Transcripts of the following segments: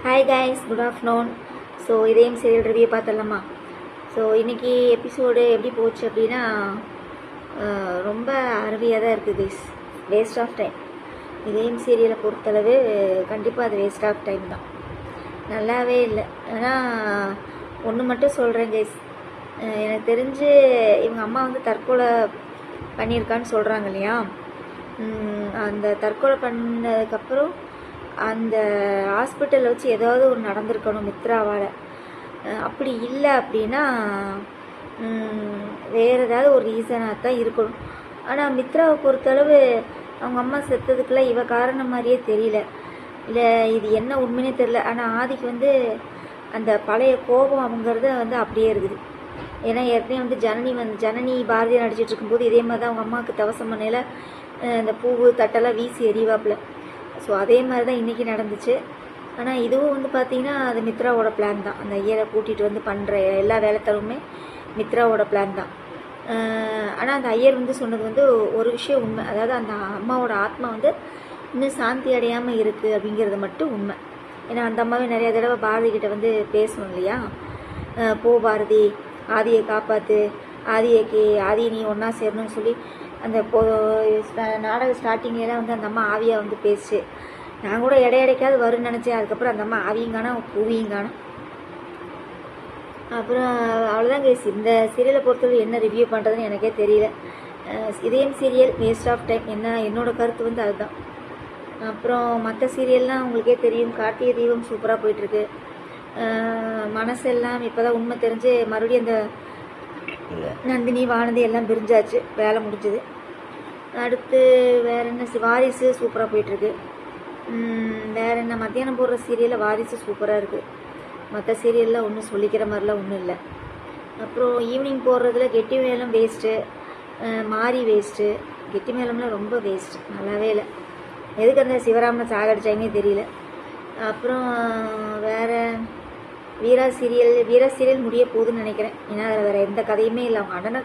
Hi guys, good afternoon. So இதையும் serial review பார்த்துடலாமா? So இன்றைக்கி எபிசோடு எப்படி போச்சு அப்படின்னா ரொம்ப அருமையாக தான் இருக்குது கைஸ். Waste of time. இதையும் சீரியலை பொறுத்தளவு கண்டிப்பாக அது வேஸ்ட் ஆஃப் டைம் தான், நல்லாவே இல்லை. ஆனால் ஒன்று மட்டும் சொல்கிறேன் கைஸ், எனக்கு தெரிஞ்சு இவங்க அம்மா வந்து தற்கொலை பண்ணியிருக்கான்னு சொல்கிறாங்க இல்லையா? அந்த தற்கொலை பண்ணதுக்கப்புறம் அந்த ஹாஸ்பிட்டலில் வச்சு ஏதாவது ஒரு நடந்திருக்கணும் மித்ராவால். அப்படி இல்லை அப்படின்னா வேறு ஏதாவது ஒரு ரீசனாக தான் இருக்கணும். ஆனால் மித்ராவை பொறுத்தளவு அவங்க அம்மா செத்ததுக்கெல்லாம் இவ காரணம் மாதிரியே தெரியல. இல்லை இது என்ன உண்மைனே தெரியல. ஆனால் ஆதிக்கு வந்து அந்த பழைய கோபம் அவங்கிறத வந்து அப்படியே இருக்குது. ஏன்னா ஏற்கனவே வந்து ஜனனி பாரதியை நடிச்சிட்டு இருக்கும்போது இதே மாதிரி தான் அவங்க அம்மாவுக்கு தவசம் பண்ணையில் இந்த பூவு தட்டெல்லாம் வீசி எறிவாப்பில். ஸோ அதே மாதிரி தான் இன்றைக்கி நடந்துச்சு. ஆனால் இதுவும் வந்து பார்த்திங்கன்னா அது மித்ராவோட பிளான் தான். அந்த ஐயரை கூட்டிகிட்டு வந்து பண்ணுற எல்லா வேலைத்தளவுமே மித்ராவோட பிளான் தான். ஆனால் அந்த ஐயர் வந்து சொன்னது வந்து ஒரு விஷயம் உண்மை. அதாவது அந்த அம்மாவோட ஆத்மா வந்து இன்னும் சாந்தி அடையாமல் இருக்குது அப்படிங்கிறது மட்டும் உண்மை. ஏன்னா அந்த அம்மாவே நிறைய தடவை பாரதி கிட்ட வந்து பேசணும் இல்லையா? போ பாரதி, ஆதியை காப்பாற்று, ஆதியை நீ ஒன்றா சேரணும்னு சொல்லி அந்த நாடக ஸ்டார்டிங்லாம் வந்து அந்த அம்மா ஆவியாக வந்து பேசுச்சு. நான் கூட இடைக்காவது வரும்னு நினச்சேன். அதுக்கப்புறம் அந்த அம்மா ஆவியும் காணும் பூவியும் காணும். அப்புறம் அவ்வளோதான் கைஸ். இந்த சீரியலை பொறுத்தவரை என்ன ரிவ்யூ பண்ணுறதுன்னு எனக்கே தெரியல. இதயம் சீரியல் வேஸ்ட் ஆஃப் டைம், என்னோட கருத்து வந்து அதுதான். அப்புறம் மற்ற சீரியல்லாம் உங்களுக்கே தெரியும். கார்த்திகை தீபம் சூப்பராக போயிட்டுருக்கு. மனசெல்லாம் இப்போ தான் உண்மை தெரிஞ்சு மறுபடியும் அந்த நந்தினி வானதி எல்லாம் பிரிஞ்சாச்சு, வேலை முடிஞ்சது. அடுத்து வேறு என்ன, வாரிசு சூப்பராக போயிட்டுருக்கு. வேறு என்ன, மத்தியானம் போடுற சீரியலில் வாரிசு சூப்பராக இருக்குது. மற்ற சீரியலில் ஒன்றும் சொல்லிக்கிற மாதிரிலாம் ஒன்றும் இல்லை. அப்புறம் ஈவினிங் போடுறதுல கெட்டி மேளம் வேஸ்ட்டு, மாறி வேஸ்ட்டு. கெட்டி மேளம்லாம் ரொம்ப வேஸ்ட்டு, நல்லாவே இல்லை. எதுக்கு அந்த சிவராமனை சாகடிச்சாங்கன்னே தெரியல. அப்புறம் வேறு வீரா சீரியல் முடிய போகுதுன்னு நினைக்கிறேன். ஏன்னா அதில் வேறு எந்த கதையுமே இல்லை. அவங்க அண்ணனை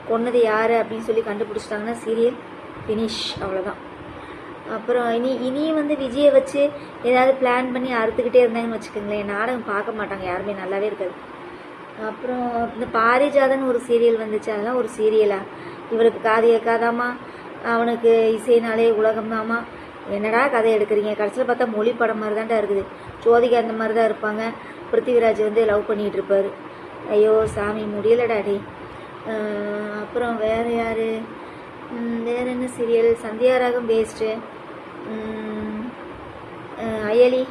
கொன்னது யார் அப்படின்னு சொல்லி கண்டுபிடிச்சிட்டாங்கன்னா சீரியல் ஃபினிஷ், அவ்வளோதான். அப்புறம் இனியும் வந்து விஜயை வச்சு ஏதாவது பிளான் பண்ணி அறுத்துக்கிட்டே இருந்தாங்கன்னு வச்சுக்கோங்களேன், நாடகம் பார்க்க மாட்டாங்க யாருமே, நல்லாவே இருக்காது. அப்புறம் இந்த பாரிஜாதன் ஒரு சீரியல் வந்துச்சு, அதெல்லாம் ஒரு சீரியலா? இவளுக்கு காது கேட்காதாமா, அவனுக்கு இசைனாலே உலகம்தாமா. என்னடா கதை எடுக்கிறீங்க? கடைசியில் பார்த்தா மொழி படம் மாதிரி தான்டா இருக்குது. ஜோதிகா அந்த மாதிரி தான் இருப்பாங்க. பிருத்திவிராஜ் வந்து லவ் பண்ணிகிட்டு இருப்பார். ஐயோ சாமி, முடியலடாடி. அப்புறம் வேறு யார், வேறு என்ன சீரியல்? சந்தியாராகம் வேஸ்ட்டு. அயலி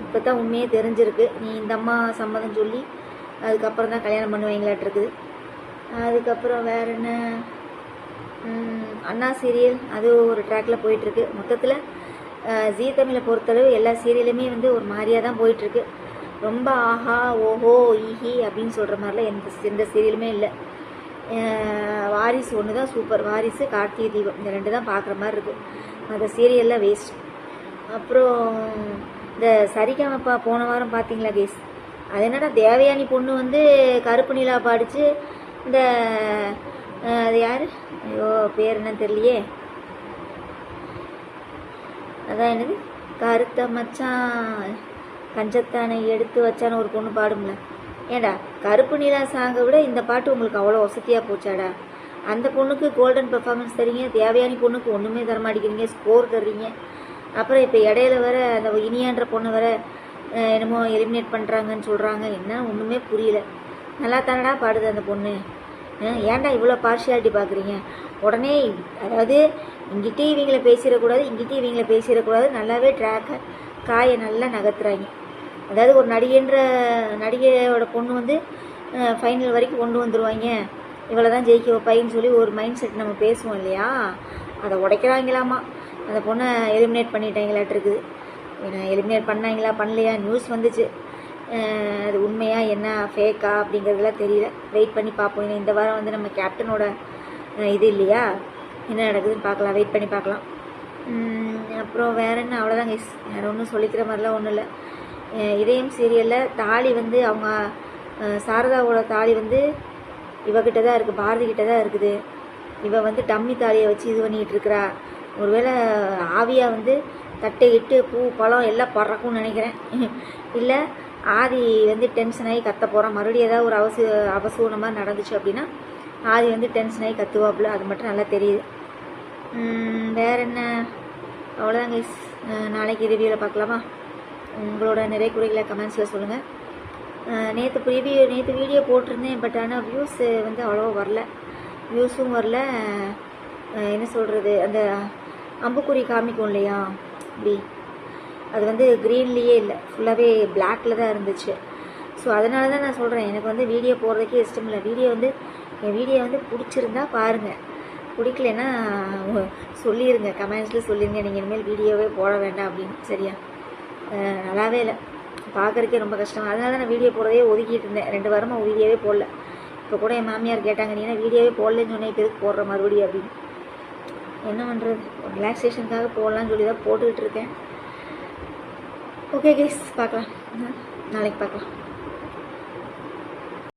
இப்போ தான் உண்மையே தெரிஞ்சிருக்கு. நீ இந்த அம்மா சம்மதம் சொல்லி அதுக்கப்புறம் தான் கல்யாணம் பண்ணுவீங்களாட்டிருக்குது. அதுக்கப்புறம் வேறு என்ன, அண்ணா சீரியல் அது ஒரு ட்ராக்கில் போயிட்டுருக்கு. மொத்தத்தில் ஜீ தமிழை பொறுத்தளவு எல்லா சீரியலுமே வந்து ஒரு மாதிரியாக தான் போயிட்டுருக்கு. ரொம்ப ஆஹா ஓஹோ ஈஹி அப்படின்னு சொல்கிற மாதிரிலாம் எந்த சீரியலுமே இல்லை. வாரிசு ஒன்று தான் சூப்பர். வாரிசு, கார்த்திகை தீபம், இந்த ரெண்டு தான் பார்க்குற மாதிரி இருக்குது. அந்த சீரியல்லாம் வேஸ்ட். அப்புறம் இந்த சரிகமப்பா போன வாரம் பார்த்தீங்களா கேஸ்? அது என்னடா தேவயானி பொண்ணு வந்து கருப்பு நிலா பாடிச்சு. இந்த அது யார், ஐயோ பேர் என்னன்னு தெரியலையே. அதான் என்னது, கருத்த மச்சான் கஞ்சத்தானை எடுத்து வச்சான்னு ஒரு பொண்ணு பாடும்ல. ஏண்டா கருப்பு நிலா சாங்கை விட இந்த பாட்டு உங்களுக்கு அவ்வளோ வசதியாக போச்சாடா? அந்த பொண்ணுக்கு கோல்டன் பெர்ஃபார்மன்ஸ் தரீங்க, தேவயானி பொண்ணுக்கு ஒன்றுமே தரமாட்டிக்கிறீங்க, ஸ்கோர் தர்றீங்க. அப்புறம் இப்போ இடையில வர அந்த இனியான்ற பொண்ணு வர என்னமோ எலிமினேட் பண்ணுறாங்கன்னு சொல்கிறாங்க. என்ன ஒன்றுமே புரியல. நல்லா தானடா பாடுது அந்த பொண்ணு. ஏன்டா இவ்வளோ பார்ஷியாலிட்டி பார்க்குறீங்க? உடனே அதாவது இங்கிட்டே இவங்களை பேசிடக்கூடாது, நல்லாவே ட்ராக்கை காயை நல்லா நகர்த்துறாங்க. அதாவது ஒரு நடிகையோட பொண்ணு வந்து ஃபைனல் வரைக்கும் கொண்டு வந்துடுவாங்க, இவ்வளோ தான் ஜெயிக்க வைப்பாயின்னு சொல்லி ஒரு மைண்ட் செட் நம்ம பேசுவோம் இல்லையா? அதை உடைக்கிறாங்களாமா. அந்த பொண்ணை எலிமினேட் பண்ணிட்டாங்களாட்டிருக்குது. எலிமினேட் பண்ணாங்களா பண்ணலையா நியூஸ் வந்துச்சு. அது உண்மையா என்ன ஃபேக்கா அப்படிங்கிறதுலாம் தெரியல. வெயிட் பண்ணி பார்ப்போம். ஏன்னா இந்த வாரம் வந்து நம்ம கேப்டனோட இது இல்லையா, என்ன நடக்குதுன்னு பார்க்கலாம், வெயிட் பண்ணி பார்க்கலாம். அப்புறம் வேறு என்ன, அவ்வளோதான் கைஸ். வேறு ஒன்றும் சொல்லிக்கிற மாதிரிலாம் ஒன்றும் இல்லை. இதயம் சீரியலில் தாலி வந்து அவங்க சாரதாவோட தாலி வந்து இவகிட்ட தான் இருக்குது, பாரதி கிட்ட தான் இருக்குது. இவ வந்து டம்மி தாலியை வச்சு இது பண்ணிகிட்டு இருக்கிறா. ஒருவேளை ஆவியா வந்து தட்டை இட்டு பூ பழம் எல்லாம் பறக்கும்னு நினைக்கிறேன். இல்லை ஆதி வந்து டென்ஷன் ஆகி கத்த போகிறான். மறுபடியும் ஏதாவது ஒரு அவசூன மாதிரி நடந்துச்சு அப்படின்னா ஆதி வந்து டென்ஷன் ஆகி கத்துவாப்புல. அது மட்டும் நல்லா தெரியுது. வேறு என்ன, அவ்வளோதான் கைஸ். நாளைக்கு ரிவ்யூவில் பார்க்கலாமா? உங்களோட நிறைய குறைகளை கமெண்ட்ஸில் சொல்லுங்கள். நேற்று வீடியோ போட்டிருந்தேன். பட் ஆனால் வியூஸ் வந்து அவ்வளோவா வரல. வியூஸும் வரல. என்ன சொல்கிறது, அந்த அம்புக்குறி காமிக்கும் இல்லையா இப்படி, அது வந்து க்ரீன்லேயே இல்லை, ஃபுல்லாகவே பிளாக்கில் தான் இருந்துச்சு. ஸோ அதனால தான் நான் சொல்கிறேன், எனக்கு வந்து வீடியோ போடுறதுக்கே இஷ்டம் இல்லை. என் வீடியோ வந்து பிடிச்சிருந்தா பாருங்கள், பிடிக்கலன்னா சொல்லிடுங்க, கமெண்ட்ஸில் சொல்லிடுங்க நீங்கள் இனிமேல் வீடியோவே போட வேண்டாம் அப்படின்னு. சரியா? நல்லாவே இல்லை, பார்க்குறக்கே ரொம்ப கஷ்டம். அதனால தான் நான் வீடியோ போடுறதே ஒதுக்கிட்டு இருந்தேன். 2 வாரமாக வீடியோவே போடல. இப்போ கூட என் மாமியார் கேட்டாங்க, நீ என்ன வீடியோவே போடலன்னு சொன்னேன், இப்போ எதுக்கு போடுற மறுபடியும் அப்படின்னு. என்ன பண்ணுறது, ரிலாக்ஸேஷனுக்காக போடலான்னு சொல்லி தான் போட்டுக்கிட்டு இருக்கேன். ஓகே கைஸ், பார்க்கலாம், நாளைக்கு பார்க்கலாம்.